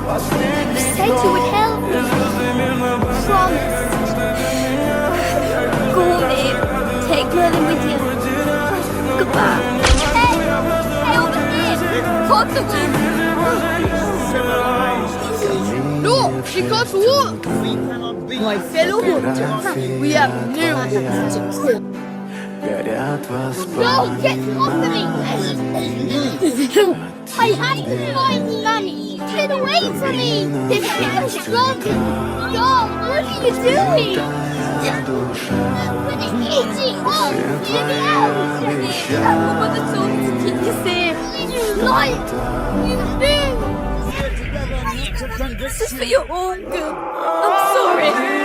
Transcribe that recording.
You said you would help. Promise. Go, Mebh. Take Merlin with you. Goodbye. Hey! Hey, over here! Close the room! No, she can't walk. My fellow hunters, we have no ones to kill. No, get off of me! I have to find Nanny! Get away from me! This is wrong! Stop! What are you doing? We're eating! Oh, get out! Our mother told me to keep you safe! You lied! You knew! This is for your own good! I'm sorry!